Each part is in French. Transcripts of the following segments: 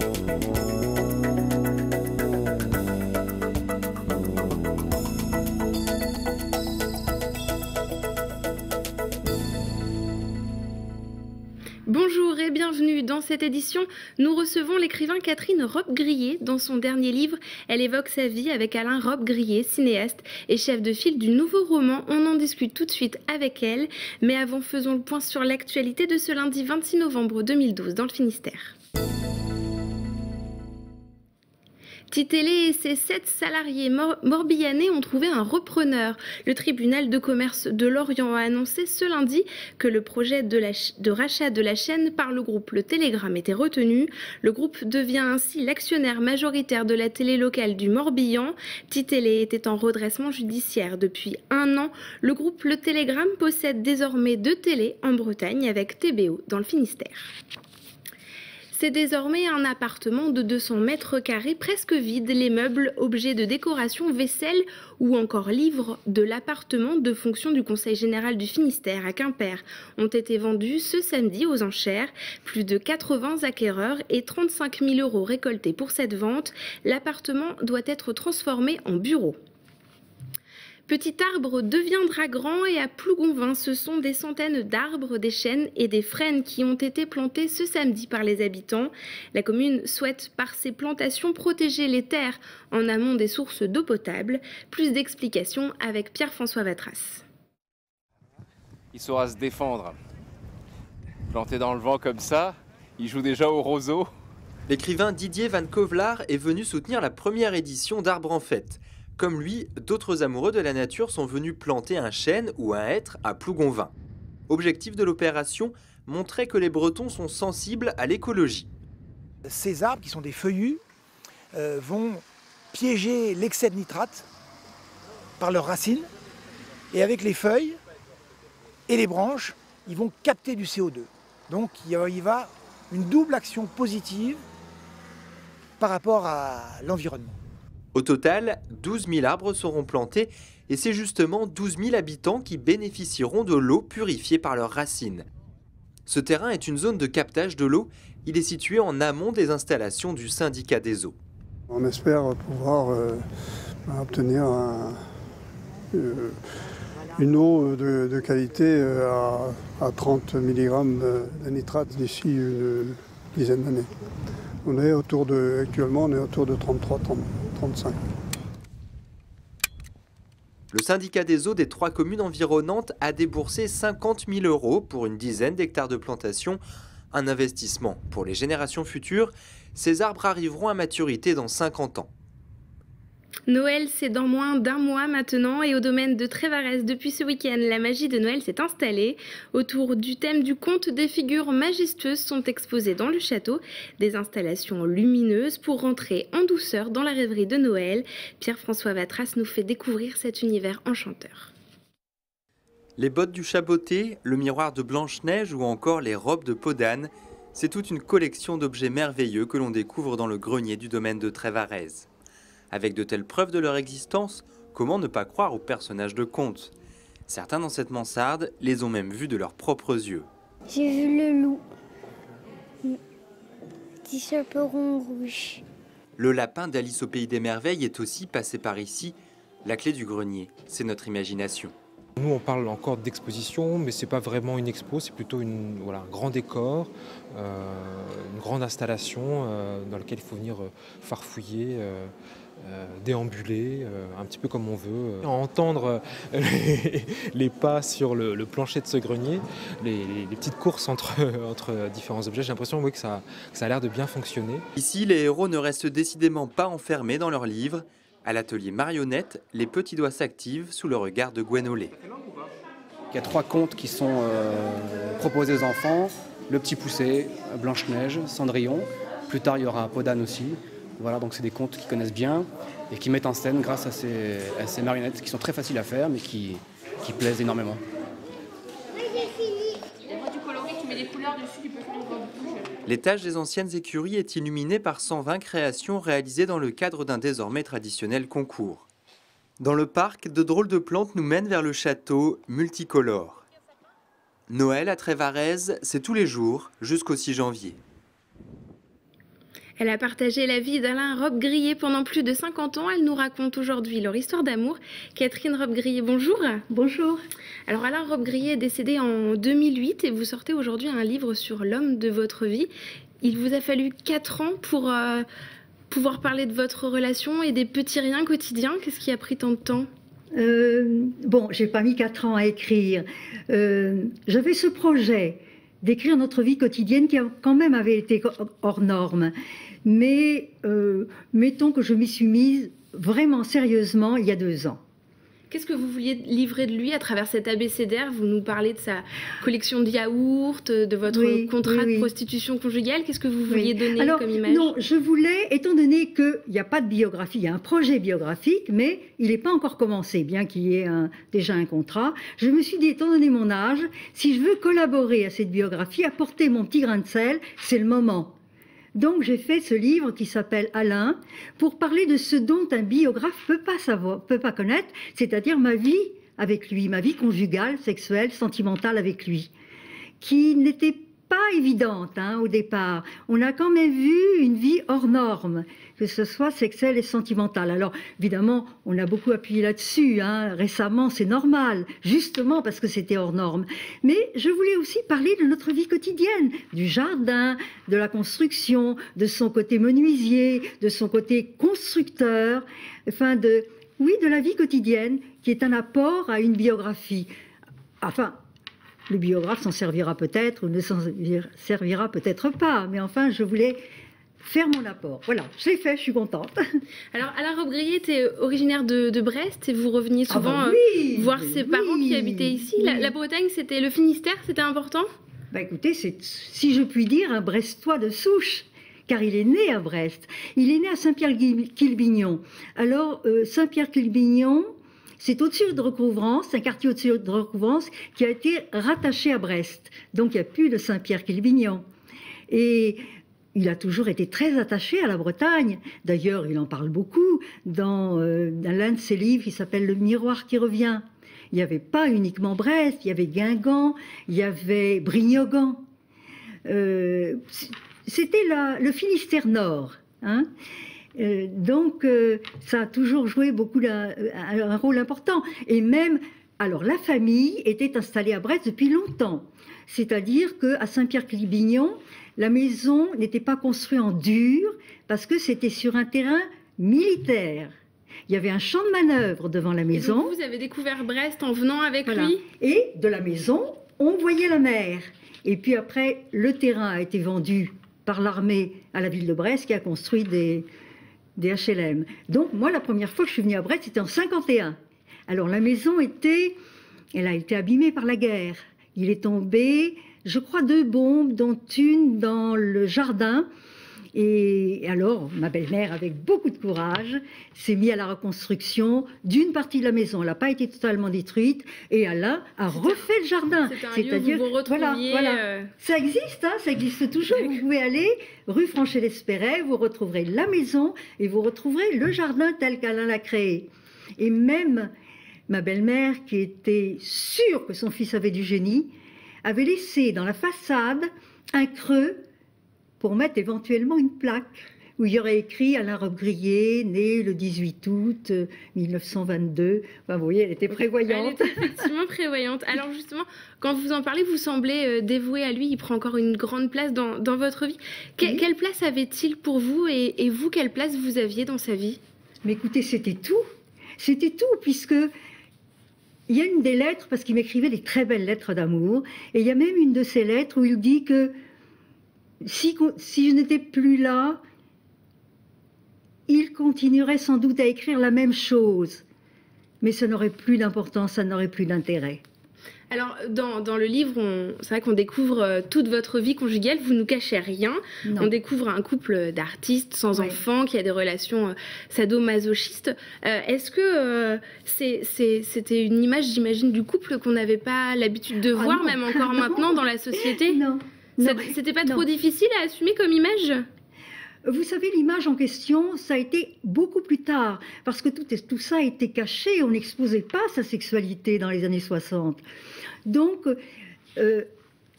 Bonjour et bienvenue dans cette édition. Nous recevons l'écrivain Catherine Robbe-Grillet. Dans son dernier livre, elle évoque sa vie avec Alain Robbe-Grillet, cinéaste et chef de file du nouveau roman. On en discute tout de suite avec elle. Mais avant, faisons le point sur l'actualité de ce lundi 26 novembre 2012 dans le Finistère. Titélé et ses 7 salariés morbihanais ont trouvé un repreneur. Le tribunal de commerce de Lorient a annoncé ce lundi que le projet de rachat de la chaîne par le groupe Le Télégramme était retenu. Le groupe devient ainsi l'actionnaire majoritaire de la télé locale du Morbihan. Titélé était en redressement judiciaire depuis 1 an. Le groupe Le Télégramme possède désormais 2 télés en Bretagne avec TBO dans le Finistère. C'est désormais un appartement de 200 mètres carrés presque vide. Les meubles, objets de décoration, vaisselle ou encore livres de l'appartement de fonction du Conseil général du Finistère à Quimper ont été vendus ce samedi aux enchères. Plus de 80 acquéreurs et 35 000 € récoltés pour cette vente. L'appartement doit être transformé en bureau. Petit Arbre deviendra grand et à Plougonvin, ce sont des centaines d'arbres, des chênes et des frênes qui ont été plantés ce samedi par les habitants. La commune souhaite par ces plantations protéger les terres en amont des sources d'eau potable. Plus d'explications avec Pierre-François Vatras. Il saura se défendre. Planté dans le vent comme ça, il joue déjà au roseau. L'écrivain Didier Van Kovelaar est venu soutenir la première édition d'Arbres en Fête. Comme lui, d'autres amoureux de la nature sont venus planter un chêne ou un hêtre à Plougonvin. Objectif de l'opération, montrer que les Bretons sont sensibles à l'écologie. Ces arbres, qui sont des feuillus, vont piéger l'excès de nitrate par leurs racines. Et avec les feuilles et les branches, ils vont capter du CO2. Donc il va une double action positive par rapport à l'environnement. Au total, 12 000 arbres seront plantés et c'est justement 12 000 habitants qui bénéficieront de l'eau purifiée par leurs racines. Ce terrain est une zone de captage de l'eau. Il est situé en amont des installations du syndicat des eaux. On espère pouvoir obtenir une eau de qualité à 30 mg de nitrate d'ici une dizaine d'années. Actuellement, on est autour de 33-35. Le syndicat des eaux des 3 communes environnantes a déboursé 50 000 € pour une dizaine d'hectares de plantation. Un investissement pour les générations futures. Ces arbres arriveront à maturité dans 50 ans. Noël, c'est dans moins d'1 mois maintenant et au domaine de Trévarez, depuis ce week-end, la magie de Noël s'est installée. Autour du thème du conte, des figures majestueuses sont exposées dans le château, des installations lumineuses pour rentrer en douceur dans la rêverie de Noël. Pierre-François Vatras nous fait découvrir cet univers enchanteur. Les bottes du Chaboté, le miroir de Blanche-Neige ou encore les robes de peau d'âne, c'est toute une collection d'objets merveilleux que l'on découvre dans le grenier du domaine de Trévarez. Avec de telles preuves de leur existence, comment ne pas croire aux personnages de contes? Certains dans cette mansarde les ont même vus de leurs propres yeux. J'ai vu le loup, petit chaperon rouge. Le lapin d'Alice au Pays des Merveilles est aussi passé par ici. La clé du grenier, c'est notre imagination. Nous, on parle encore d'exposition, mais ce n'est pas vraiment une expo, c'est plutôt un grand décor, une grande installation dans laquelle il faut venir farfouiller, déambuler, un petit peu comme on veut, entendre les pas sur le plancher de ce grenier, les petites courses entre différents objets. J'ai l'impression que ça a l'air de bien fonctionner. Ici, les héros ne restent décidément pas enfermés dans leurs livres. À l'atelier marionnette, les petits doigts s'activent sous le regard de Gwenolé. Il y a 3 contes qui sont proposés aux enfants. Le Petit Poucet, Blanche-Neige, Cendrillon. Plus tard, il y aura Peau d'âne aussi. Voilà, donc c'est des contes qu'ils connaissent bien et qui mettent en scène grâce à ces marionnettes qui sont très faciles à faire mais qui plaisent énormément. L'étage des anciennes écuries est illuminé par 120 créations réalisées dans le cadre d'un désormais traditionnel concours. Dans le parc, de drôles de plantes nous mènent vers le château multicolore. Noël à Trévarez, c'est tous les jours jusqu'au 6 janvier. Elle a partagé la vie d'Alain Robbe-Grillet pendant plus de 50 ans. Elle nous raconte aujourd'hui leur histoire d'amour. Catherine Robbe-Grillet, bonjour. Bonjour. Alors Alain Robbe-Grillet est décédé en 2008 et vous sortez aujourd'hui un livre sur l'homme de votre vie. Il vous a fallu 4 ans pour pouvoir parler de votre relation et des petits riens quotidiens. Qu'est-ce qui a pris tant de temps ? Bon, j'ai pas mis 4 ans à écrire. J'avais ce projet d'écrire notre vie quotidienne qui quand même avait été hors norme. Mais mettons que je m'y suis mise vraiment sérieusement il y a 2 ans. Qu'est-ce que vous vouliez livrer de lui à travers cet abécédaire ? Vous nous parlez de sa collection de yaourts, de votre contrat de prostitution conjugale. Qu'est-ce que vous vouliez donner comme image ? Non, je voulais, étant donné qu'il n'y a pas de biographie, il y a un projet biographique, mais il n'est pas encore commencé, bien qu'il y ait déjà un contrat. Je me suis dit, étant donné mon âge, si je veux collaborer à cette biographie, apporter mon petit grain de sel, c'est le moment. Donc j'ai fait ce livre qui s'appelle Alain pour parler de ce dont un biographe peut pas connaître, c'est-à-dire ma vie avec lui, ma vie conjugale, sexuelle, sentimentale avec lui, qui n'était pas évidente au départ. On a quand même vu une vie hors norme, que ce soit sexuelle et sentimentale. Alors évidemment, on a beaucoup appuyé là-dessus. Récemment, c'est normal, justement parce que c'était hors norme. Mais je voulais aussi parler de notre vie quotidienne, du jardin, de la construction, de son côté menuisier, de son côté constructeur, enfin de la vie quotidienne, qui est un apport à une biographie. Enfin, le biographe s'en servira peut-être ou ne s'en servira peut-être pas, mais enfin, je voulais faire mon apport. Voilà, je l'ai fait, je suis contente. Alors, Alain Robbe-Grillet était originaire de Brest et vous reveniez souvent voir ses parents qui habitaient ici. La Bretagne, c'était le Finistère, c'était important ? Écoutez, c'est, si je puis dire, un Brestois de souche. Car il est né à Brest. Il est né à Saint-Pierre-Quilbignon. Alors, Saint-Pierre-Quilbignon, c'est au-dessus de Recouvrance, un quartier au-dessus de Recouvrance qui a été rattaché à Brest. Donc, il n'y a plus de Saint-Pierre-Quilbignon. Et il a toujours été très attaché à la Bretagne. D'ailleurs, il en parle beaucoup dans l'un de ses livres qui s'appelle « Le miroir qui revient ». Il n'y avait pas uniquement Brest, il y avait Guingamp, il y avait Brignogan. C'était le Finistère Nord. Donc, ça a toujours joué un rôle important. Et même, alors la famille était installée à Brest depuis longtemps. C'est-à-dire qu'à Saint-Pierre-Quilbignon, la maison n'était pas construite en dur parce que c'était sur un terrain militaire. Il y avait un champ de manœuvre devant la maison. Et donc vous avez découvert Brest en venant avec lui ? Et de la maison, on voyait la mer. Et puis après, le terrain a été vendu par l'armée à la ville de Brest qui a construit des HLM. Donc moi, la première fois que je suis venue à Brest, c'était en 1951. Alors la maison elle a été abîmée par la guerre. Il est tombé, je crois, 2 bombes, dont une dans le jardin. Et alors, ma belle-mère, avec beaucoup de courage, s'est mise à la reconstruction d'une partie de la maison. Elle n'a pas été totalement détruite. Et Alain a refait le jardin. C'est-à-dire, vous retrouviez... Voilà. Ça existe, ça existe toujours. Vous pouvez aller rue Franchet-l'Espéret, vous retrouverez la maison et vous retrouverez le jardin tel qu'Alain l'a créé. Et même ma belle-mère, qui était sûre que son fils avait du génie, avait laissé dans la façade un creux pour mettre éventuellement une plaque où il y aurait écrit Alain Robbe-Grillet, né le 18 août 1922. Enfin, vous voyez, elle était prévoyante. Elle était effectivement prévoyante. Alors justement, quand vous en parlez, vous semblez dévoué à lui. Il prend encore une grande place dans votre vie. Quelle place avait-il pour vous et vous, quelle place vous aviez dans sa vie ? Mais écoutez, c'était tout. C'était tout, puisque il y a une des lettres, parce qu'il m'écrivait des très belles lettres d'amour, et il y a même une de ces lettres où il dit que si je n'étais plus là, il continuerait sans doute à écrire la même chose, mais ça n'aurait plus d'importance, ça n'aurait plus d'intérêt. Alors, dans le livre, c'est vrai qu'on découvre toute votre vie conjugale, vous ne nous cachez rien. Non. On découvre un couple d'artistes sans enfants qui a des relations sadomasochistes. Est-ce que c'était une image, j'imagine, du couple qu'on n'avait pas l'habitude de voir, même encore maintenant dans la société ? Non. C'était pas trop difficile à assumer comme image ? Vous savez, l'image en question, ça a été beaucoup plus tard, parce que tout ça a été caché, on n'exposait pas sa sexualité dans les années 60. Donc,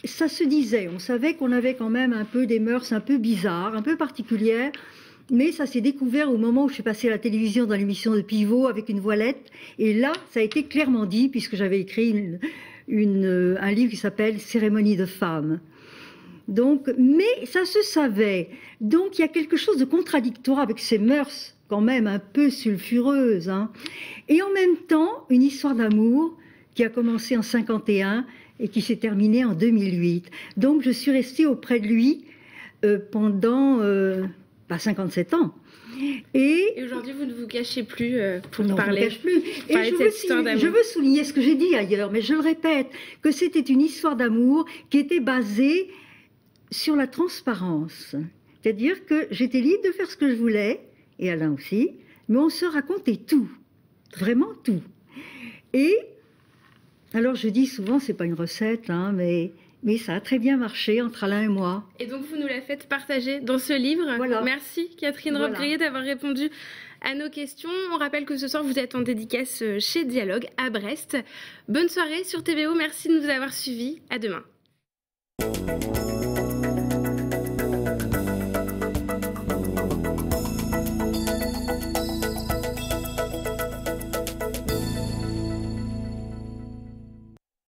ça se disait, on savait qu'on avait quand même un peu des mœurs un peu bizarres, un peu particulières, mais ça s'est découvert au moment où je suis passée à la télévision dans l'émission de Pivot avec une voilette, et là, ça a été clairement dit, puisque j'avais écrit un livre qui s'appelle « Cérémonie de femmes ». Donc, mais ça se savait. Donc il y a quelque chose de contradictoire avec ces mœurs quand même un peu sulfureuses, hein. Et en même temps, une histoire d'amour qui a commencé en 1951 et qui s'est terminée en 2008. Donc je suis restée auprès de lui pendant 57 ans. Et aujourd'hui, vous ne vous cachez plus pour non, parler. Je ne cache plus. Et je veux souligner ce que j'ai dit ailleurs, mais je le répète, que c'était une histoire d'amour qui était basée sur la transparence. C'est-à-dire que j'étais libre de faire ce que je voulais, et Alain aussi, mais on se racontait tout, vraiment tout. Et alors je dis souvent, c'est pas une recette, hein, mais ça a très bien marché entre Alain et moi. Et donc vous nous la faites partager dans ce livre. Voilà. Merci Catherine Robbe-Grillet d'avoir répondu à nos questions. On rappelle que ce soir vous êtes en dédicace chez Dialogue à Brest. Bonne soirée sur TVO, merci de nous avoir suivis. À demain.